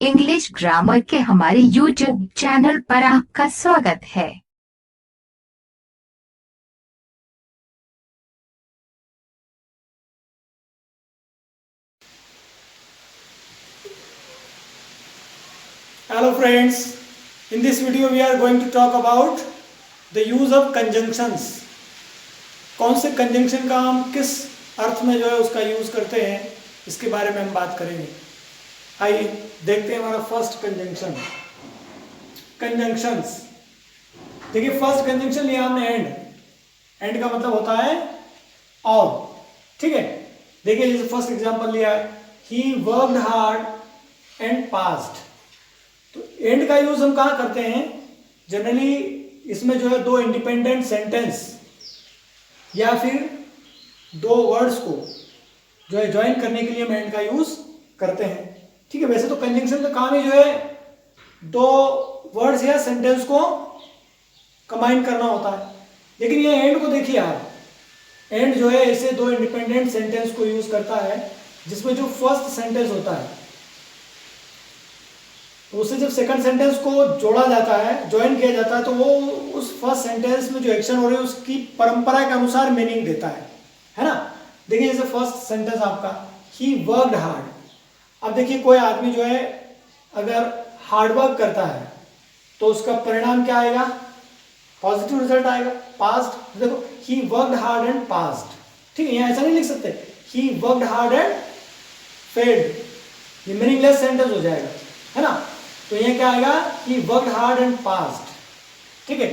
English grammar के हमारे YouTube channel पर आपका स्वागत है। Hello friends, in this video we are going to talk about the use of conjunctions. कौन से कंजंक्शन का हम किस अर्थ में जो है उसका यूज करते हैं इसके बारे में हम बात करेंगे। आइए देखते हैं हमारा फर्स्ट कंजंक्शन। कंजंक्शंस देखिए, फर्स्ट कंजंक्शन लिया हमने एंड का मतलब होता है और, ठीक है। देखिए जैसे फर्स्ट एग्जांपल लिया है, he worked hard and passed. तो एंड का यूज हम कहाँ करते हैं? जनरली इसमें जो है दो इंडिपेंडेंट सेंटेंस या फिर दो वर्ड्स को जो है ज्वाइन करने के लिए हम एंड का यूज करते हैं, ठीक है। वैसे तो कंजंक्शन का काम ही जो है दो वर्ड्स या सेंटेंस को कंबाइन करना होता है, लेकिन ये एंड को देखिए आप, एंड जो है ऐसे दो इंडिपेंडेंट सेंटेंस को यूज करता है जिसमें जो फर्स्ट सेंटेंस होता है तो उससे जब सेकंड सेंटेंस को जोड़ा जाता है, ज्वाइन किया जाता है, तो वो उस फर्स्ट सेंटेंस में जो एक्शन हो रही है उसकी परंपरा के अनुसार मीनिंग देता है ना। देखिए जैसे फर्स्ट सेंटेंस आपका, ही वर्कड हार्ड। अब देखिए कोई आदमी जो है अगर हार्ड वर्क करता है तो उसका परिणाम क्या आएगा? पॉजिटिव रिजल्ट आएगा। पास्ट देखो, he worked hard and past, ठीक है। यहाँ ऐसा नहीं लिख सकते he worked hard and failed, ये मीनिंगलेस सेंटेंस हो जाएगा, है ना। तो ये क्या आएगा? He worked hard and past, ठीक है।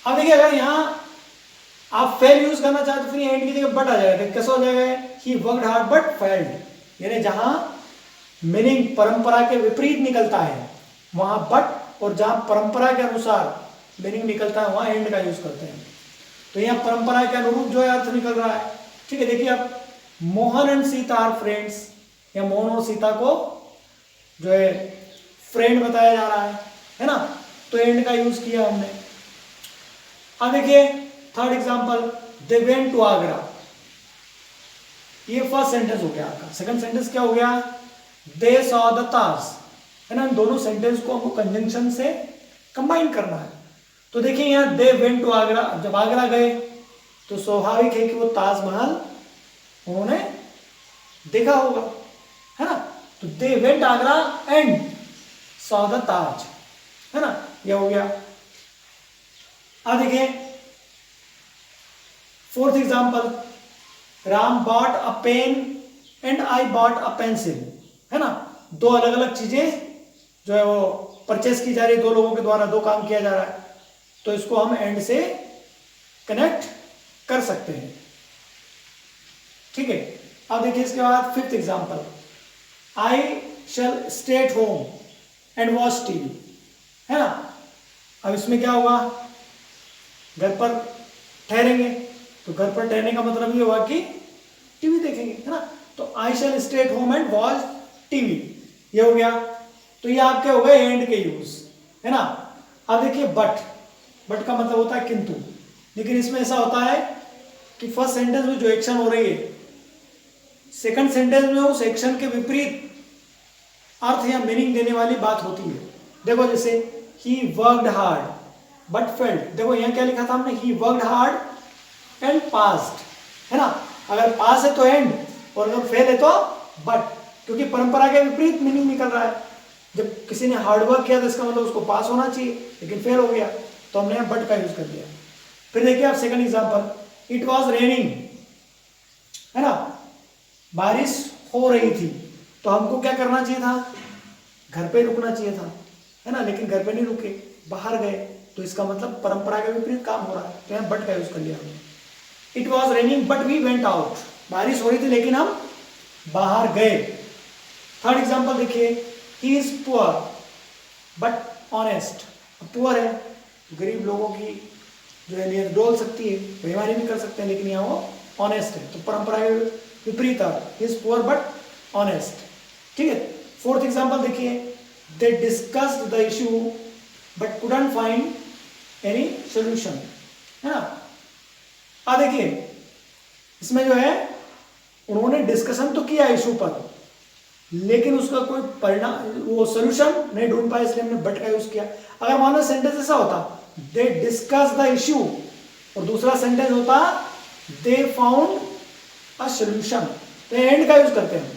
अब देखिए अगर यहां आप फेल यूज करना चाहते तो फिर एंड की जगह बट आ जाएगा। कैसा हो जाएगा? He worked hard but failed, यानी जहां मीनिंग परंपरा के विपरीत निकलता है वहां बट, और जहां परंपरा के अनुसार मीनिंग निकलता है वहां एंड का यूज करते हैं। तो यहां परंपरा के अनुरूप जो है अर्थ निकल रहा है, ठीक है। देखिए अब Mohan and Sita are friends, या मोहन और सीता को जो है फ्रेंड बताया जा रहा है ना। तो एंड का यूज किया हमने। अब देखिए third example, they went to Agra. ये फर्स्ट सेंटेंस हो गया आपका। सेकंड सेंटेंस क्या हो गया? दे सॉ द ताज, है ना। इन दोनों सेंटेंस को हमको कंजंक्शन से कंबाइन करना है। तो देखिए यहां दे वेंट टू आगरा, जब आगरा गए तो स्वाभाविक है कि वो ताजमहल उन्होंने देखा होगा, है ना। तो they went Agra and saw the Taj, है ना, ये हो गया। अब देखिए fourth example, Ram bought a pen and I bought a pencil, है ना। दो अलग अलग चीजें जो है वो परचेस की जा रही है, दो लोगों के द्वारा दो काम किया जा रहा है, तो इसको हम एंड से कनेक्ट कर सकते हैं, ठीक है। अब देखिए इसके बाद fifth example, I shall stay at home and watch TV, है ना। अब इसमें क्या होगा? घर पर ठहरेंगे, तो घर पर ठहरने का मतलब ये हुआ कि टीवी देखेंगे, है ना। तो I shall stay at home and watch TV, ये हो गया। तो ये आपके हो गए एंड के यूज, है ना। अब देखिए बट का मतलब होता है किंतु, लेकिन इसमें ऐसा होता है कि फर्स्ट सेंटेंस में जो एक्शन हो रही है सेकंड सेंटेंस में उस एक्शन के विपरीत अर्थ या मीनिंग देने वाली बात होती है। देखो जैसे he worked hard but failed, देखो यहाँ क्या लिखा था हमने? He worked hard and past, है ना। अगर पास है तो एंड, और अगर फेल है तो बट, क्योंकि परंपरा के विपरीत मीनिंग निकल रहा है। जब किसी ने हार्ड वर्क किया तो इसका मतलब उसको पास होना चाहिए, लेकिन फेल हो गया, तो हमने यहाँ बट का यूज कर दिया। फिर देखिए आप second example, it was raining, है ना, बारिश हो रही थी। तो हमको क्या करना चाहिए था? घर पे रुकना चाहिए था, है ना, लेकिन घर पे नहीं रुके, बाहर गए, तो इसका मतलब परंपरा के विपरीत काम हो रहा है, तो यहाँ बट का यूज कर लिया हमने। It was raining but we went out, बारिश हो रही थी लेकिन हम बाहर गए। थर्ड एग्जांपल देखिए, ही is poor but honest. Poor है तो गरीब लोगों की जो है नीयत डोल सकती है, बेईमानी भी कर सकते हैं, लेकिन यहाँ वो ऑनेस्ट है, तो परंपरा के विपरीत है। He is poor but honest, ठीक है। फोर्थ एग्जांपल देखिए, they discussed the issue but couldn't find any solution, है ना। देखिए इसमें जो है उन्होंने डिस्कशन तो किया इशू पर, लेकिन उसका कोई परिणाम वो सोल्यूशन नहीं ढूंढ पाया, इसलिए हमने बट का यूज किया। अगर मान लो सेंटेंस ऐसा होता दे डिस्कस द इश्यू, और दूसरा सेंटेंस होता दे फाउंड अ सोल्यूशन, तो एंड का यूज करते हैं,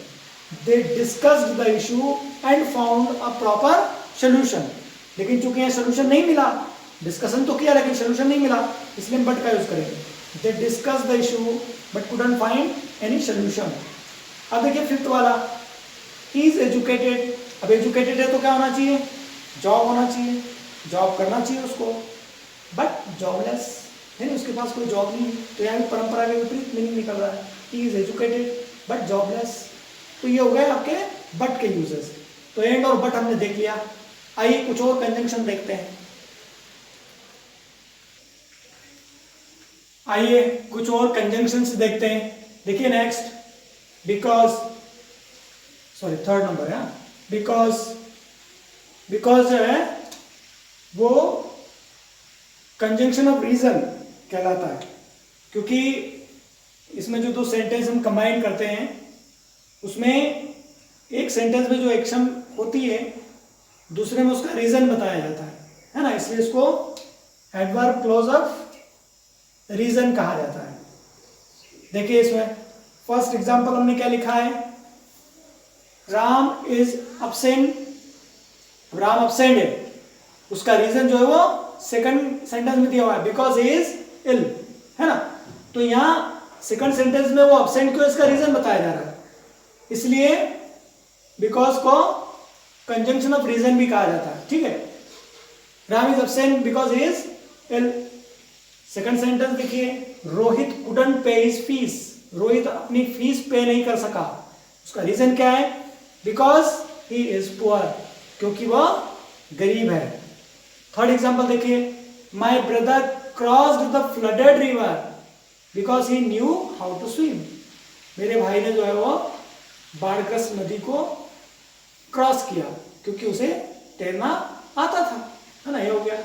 they discussed the issue and found a proper solution. लेकिन चूंकि यहाँ सोल्यूशन नहीं मिला, डिस्कशन तो किया लेकिन सोल्यूशन नहीं मिला, इसलिए हम बट का यूज करेंगे। They discuss the issue but couldn't find any solution. अब देखिए फिफ्थ वाला, ही इज एजुकेटेड। अब एजुकेटेड है तो क्या होना चाहिए, जॉब होना चाहिए, जॉब करना चाहिए उसको, बट जॉबलेस है, उसके पास कोई जॉब नहीं है, तो यहाँ भी परंपरा के विपरीत मीनिंग निकल रहा है। He is educated but jobless, तो ये हो गए आपके बट के यूजेस। तो एंड और बट हमने देख लिया। आइए कुछ और कंजंक्शन देखते हैं। आइए कुछ और कंजंक्शंस देखते हैं। देखिए next, because, sorry third number है, बिकॉज, बिकॉज जो है वो कंजंक्शन ऑफ रीजन कहलाता है, क्योंकि इसमें जो दो सेंटेंस हम कंबाइन करते हैं उसमें एक सेंटेंस में जो एक्शन होती है दूसरे में उसका रीजन बताया जाता है ना, इसलिए इसको एडवर्ब क्लॉज ऑफ रीजन कहा जाता है। देखिए इसमें फर्स्ट एग्जांपल हमने क्या लिखा है, Ram is absent, Ram absent है, उसका रीजन जो है वो सेकंड सेंटेंस में दिया हुआ है, बिकॉज ही इज इल, है ना। तो यहां सेकंड सेंटेंस में वो अपसेंट क्यों, इसका रीजन बताया जा रहा है, इसलिए बिकॉज को कंजंक्शन ऑफ रीजन भी कहा जाता है, ठीक है। Ram is absent because he is ill. Second sentence देखिए, Rohit couldn't pay his fees, Rohit अपनी फीस पे नहीं कर सका, उसका रीजन क्या है, बिकॉज ही इज पुअर, क्योंकि वह गरीब है। थर्ड एग्जांपल देखिए, my brother crossed the flooded river because he knew how to swim, मेरे भाई ने जो है वो बाढ़ग्रस्त नदी को क्रॉस किया क्योंकि उसे तैरना आता था, है ना, ये हो गया।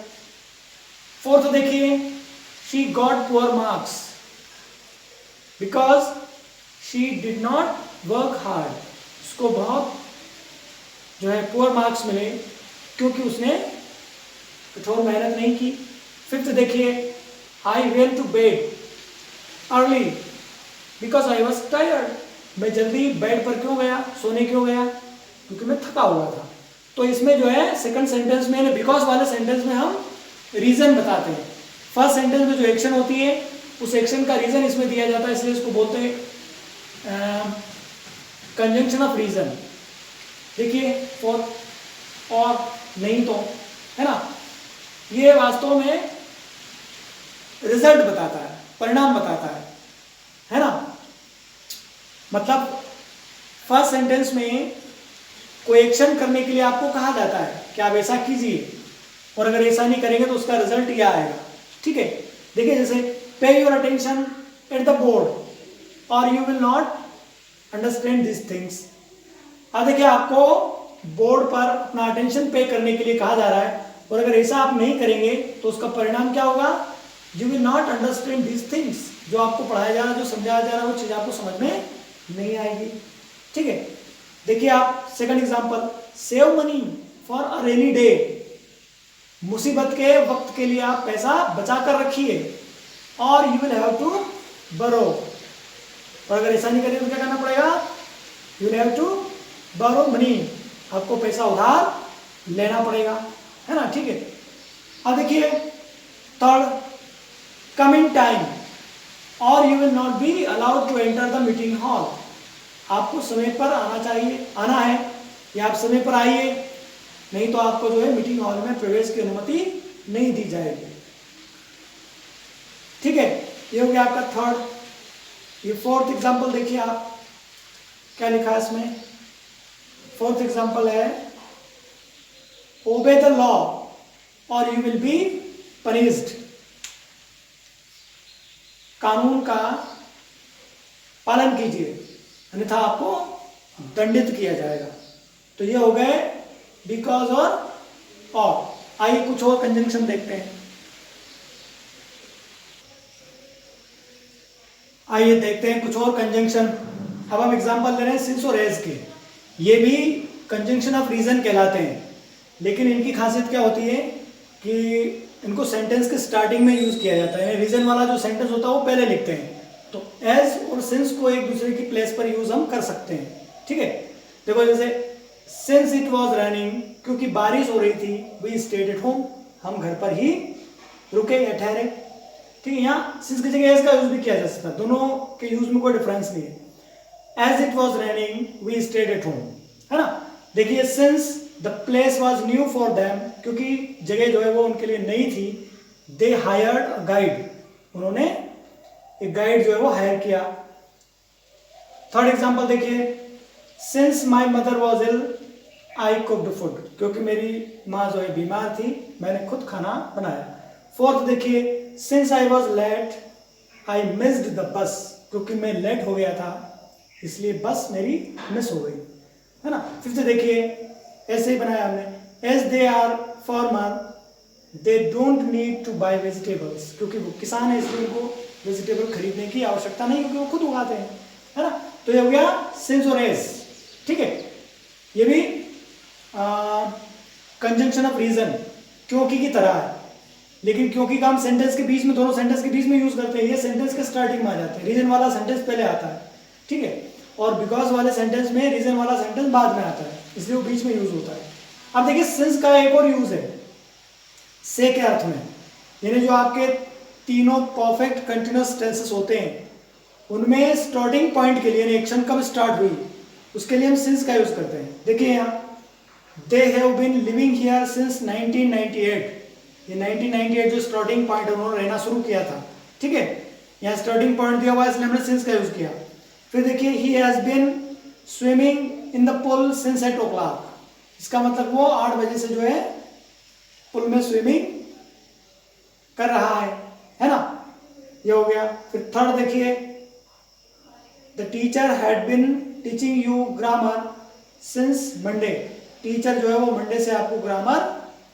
फोर्थ देखिए, she got poor marks because she did not work hard, उसको बहुत जो है पुअर मार्क्स मिले क्योंकि उसने कठोर मेहनत नहीं की। फिफ्थ देखिए, I went to bed early because I was tired, मैं जल्दी बेड पर क्यों गया, सोने क्यों गया, क्योंकि मैं थका हुआ था। तो इसमें जो है सेकंड सेंटेंस में, बिकॉज वाले सेंटेंस में हम रीजन बताते हैं, फर्स्ट सेंटेंस में जो एक्शन होती है उस एक्शन का रीजन इसमें दिया जाता है, इसलिए इसको बोलते हैं कंजंक्शन ऑफ रीजन। देखिए फोर्थ, और नहीं तो, है ना, ये वास्तव में रिजल्ट बताता है, परिणाम बताता है ना। मतलब फर्स्ट सेंटेंस में कोई एक्शन करने के लिए आपको कहा जाता है कि आप ऐसा कीजिए, और अगर ऐसा नहीं करेंगे तो उसका रिजल्ट यह आएगा, ठीक है। देखिए जैसे pay your attention at the board और you will not understand this things. अब देखिए आपको बोर्ड पर अपना अटेंशन पे करने के लिए कहा जा रहा है, और अगर ऐसा आप नहीं करेंगे तो उसका परिणाम क्या होगा, you will not understand this things, जो आपको पढ़ाया जा रहा है, जो समझाया जा रहा है, वो चीज आपको समझ में नहीं आएगी, ठीक है। देखिए आप second example, save money for a rainy day, मुसीबत के वक्त के लिए आप पैसा बचा कर रखिए, और you will have to borrow, और अगर ऐसा नहीं करें तो क्या करना पड़ेगा, you will have to borrow money, आपको पैसा उधार लेना पड़ेगा, है ना, ठीक है। अब देखिए थर्ड, कम इन टाइम और you will not be allowed to enter the meeting hall, आपको समय पर आना चाहिए, आना है, या आप समय पर आइए, नहीं तो आपको जो है मीटिंग हॉल में प्रवेश की अनुमति नहीं दी जाएगी, ठीक है। ये हो गया आपका थर्ड। ये फोर्थ एग्जांपल देखिए आप क्या लिखा है इसमें, फोर्थ एग्जांपल है, ओबे द लॉ और यू विल बी पनिश्ड, कानून का पालन कीजिए अन्यथा आपको दंडित किया जाएगा। तो ये हो गए बिकॉज और। आइए कुछ और कंजंक्शन देखते हैं। आइए देखते हैं कुछ और कंजंक्शन। अब हम एग्जांपल ले रहे हैं सिंस और एज के। ये भी कंजंक्शन ऑफ रीजन कहलाते हैं, लेकिन इनकी खासियत क्या होती है कि इनको सेंटेंस के स्टार्टिंग में यूज किया जाता है। रीजन वाला जो सेंटेंस होता है वो पहले लिखते हैं, तो एज और सिंस को एक दूसरे की प्लेस पर यूज हम कर सकते हैं। ठीक है, देखो जैसे सिंस इट वॉज रनिंग, क्योंकि बारिश हो रही थी, वी स्टेड एट होम, हम घर पर ही रुके या ठहरे। ठीक है, यहाँ सिंस की जगह एज का यूज भी किया जा सकता है, दोनों के यूज में कोई डिफरेंस नहीं है। As it was raining we stayed at home, है ना। देखिए since the place was new for them, क्योंकि जगह जो है वो उनके लिए नई थी, दे हायर्ड अ गाइड, उन्होंने एक गाइड जो है वो हायर किया। थर्ड एग्जांपल देखिए, since my mother was ill I cooked food, क्योंकि मेरी माँ जो है बीमार थी, मैंने खुद खाना बनाया। फोर्थ देखिए, since I was late I missed the bus, क्योंकि मैं लेट हो गया था इसलिए बस मेरी मिस हो गई, है ना। फिफ्थ देखिए, ऐसे ही बनाया हमने, as they are farmer they don't need to buy vegetables, क्योंकि वो किसान है इसलिए उनको वेजिटेबल खरीदने की आवश्यकता नहीं, क्योंकि वो खुद उगाते हैं, है ना। तो ये हो गया सिंस और एज। ठीक है, ये भी कंजंक्शन ऑफ रीजन क्योंकि की तरह है, लेकिन क्योंकि का हम सेंटेंस के बीच में, दोनों सेंटेंस के बीच में यूज करते हैं, ये सेंटेंस के स्टार्टिंग में आ जाते हैं, रीजन वाला सेंटेंस पहले आता है। ठीक है, और बिकॉज वाले सेंटेंस में रीजन वाला सेंटेंस बाद में आता है, इसलिए वो बीच में यूज होता है। अब देखिए सिंस का एक और यूज है से के अर्थ में, यानी जो आपके तीनों परफेक्ट कंटिन्यूअस टेंसेस होते हैं उनमें स्टार्टिंग पॉइंट के लिए एक्शन कब स्टार्ट हुई उसके लिए हम सिंस का यूज करते हैं। देखिए यहाँ, they have been living here since 1998, ये 1998 जो स्टार्टिंग पॉइंट है, उन्होंने रहना शुरू किया था। ठीक है, यहाँ स्टार्टिंग पॉइंट दिया हुआ है इसलिए हमने सिंस का यूज किया। फिर देखिए, he has been swimming in the pool since 8 o'clock, इसका मतलब वो 8 बजे से जो है पुल में स्विमिंग कर रहा है ना, ये हो गया। फिर थर्ड देखिए, the teacher had been teaching you grammar since Monday, teacher जो है वो मंडे से आपको ग्रामर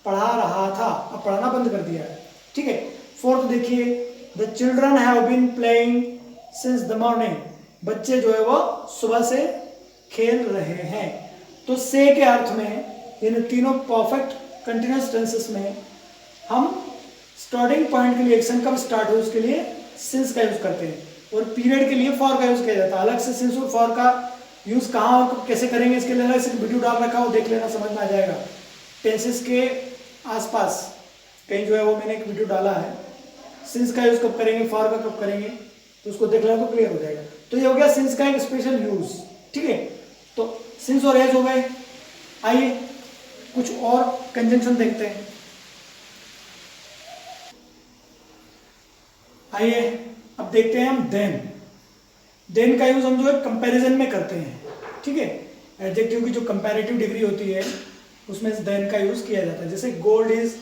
पढ़ा रहा था, अब पढ़ाना बंद कर दिया है। ठीक है, फोर्थ देखिए, the children have been playing since the morning, बच्चे जो है वो सुबह से खेल रहे हैं। तो से के अर्थ में इन तीनों परफेक्ट कंटिन्यूअस टेंसेस में हम स्टार्टिंग पॉइंट के लिए एक्शन कब स्टार्ट हो उसके लिए सिंस का यूज करते हैं, और पीरियड के लिए फॉर का यूज किया जाता है। अलग से सिंस और फॉर का यूज कहाँ और कैसे करेंगे इसके लिए अलग से वीडियो डाल रखा हो, देख लेना, समझ में आ जाएगा। टेंसेस के आसपास कहीं जो है वो मैंने एक वीडियो डाला है, सिंस का यूज कब करेंगे, फॉर का कब करेंगे, तो उसको देख लेना तो क्लियर हो जाएगा। तो ये हो गया सिंस का एक स्पेशल यूज। ठीक है, तो सिंस और एज हो गए। आइए कुछ और कंजंक्शन देखते हैं। आइए अब देखते हैं हम देन। देन का यूज हम जो है कंपैरिजन में करते हैं। ठीक है, एडजेक्टिव की जो कंपैरेटिव डिग्री होती है उसमें देन का यूज किया जाता है। जैसे gold is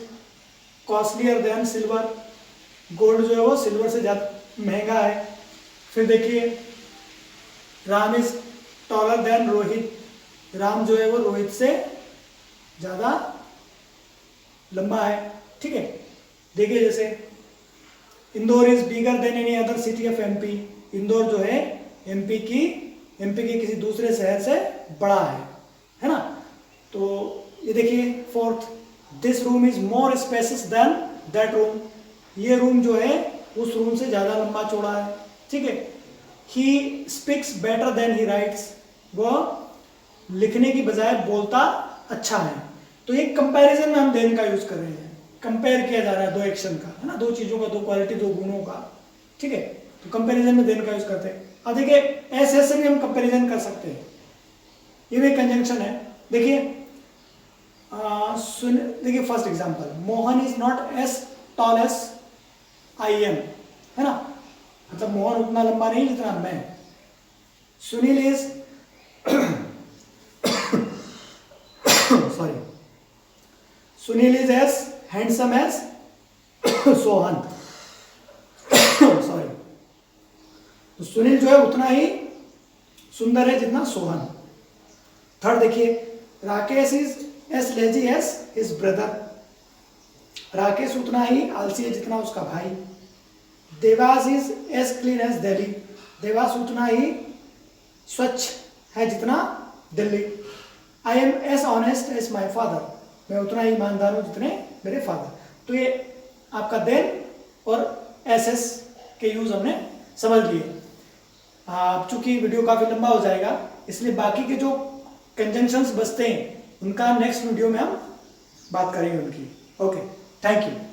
costlier then silver, gold जो है वो सिल्वर से ज्यादा महंगा है। फिर देखिए, Ram is taller than Rohit, Ram जो है वो रोहित से ज्यादा लंबा है। ठीक है, देखिए जैसे Indore is bigger than any other city of MP, Indore जो है एमपी के किसी दूसरे शहर से बड़ा है ना। तो ये देखिए fourth, this room is more spacious than that room, ये रूम जो है उस रूम से ज्यादा लंबा चौड़ा है। ठीक है, he speaks better than he writes, वह लिखने की बजाय बोलता अच्छा है। तो ये कंपैरिजन में हम देन का यूज कर रहे हैं, कंपेयर किया जा रहा है दो एक्शन का, है ना, दो चीजों का, दो क्वालिटी, दो गुणों का। ठीक है, तो कंपैरिजन में देन का यूज करते हैं। अब देखिए ऐसे ऐसे भी हम कंपैरिजन कर सकते हैं, ये भी कंजंक्शन है। देखिए देखिए first example, Mohan is not as tall as I am, है ना, मतलब मोहन उतना लंबा नहीं जितना मैं। Sunil is sorry, Sunil is as handsome as Sohan, sorry, तो सुनील जो है उतना ही सुंदर है जितना सोहन। थर्ड देखिए, Rakesh is as lazy as his brother, Rakesh उतना ही आलसी है जितना उसका भाई। Dewas is as clean as Delhi, Dewas उतना ही स्वच्छ है जितना Delhi. I am as honest as my father, मैं उतना ही ईमानदार हूँ जितने मेरे फादर। तो ये आपका देन और एस के यूज हमने समझ लिए। चूंकि वीडियो काफ़ी लंबा हो जाएगा, इसलिए बाकी के जो कंजंक्शंस बचते हैं उनका नेक्स्ट वीडियो में हम बात करेंगे उनकी। Okay, thank you.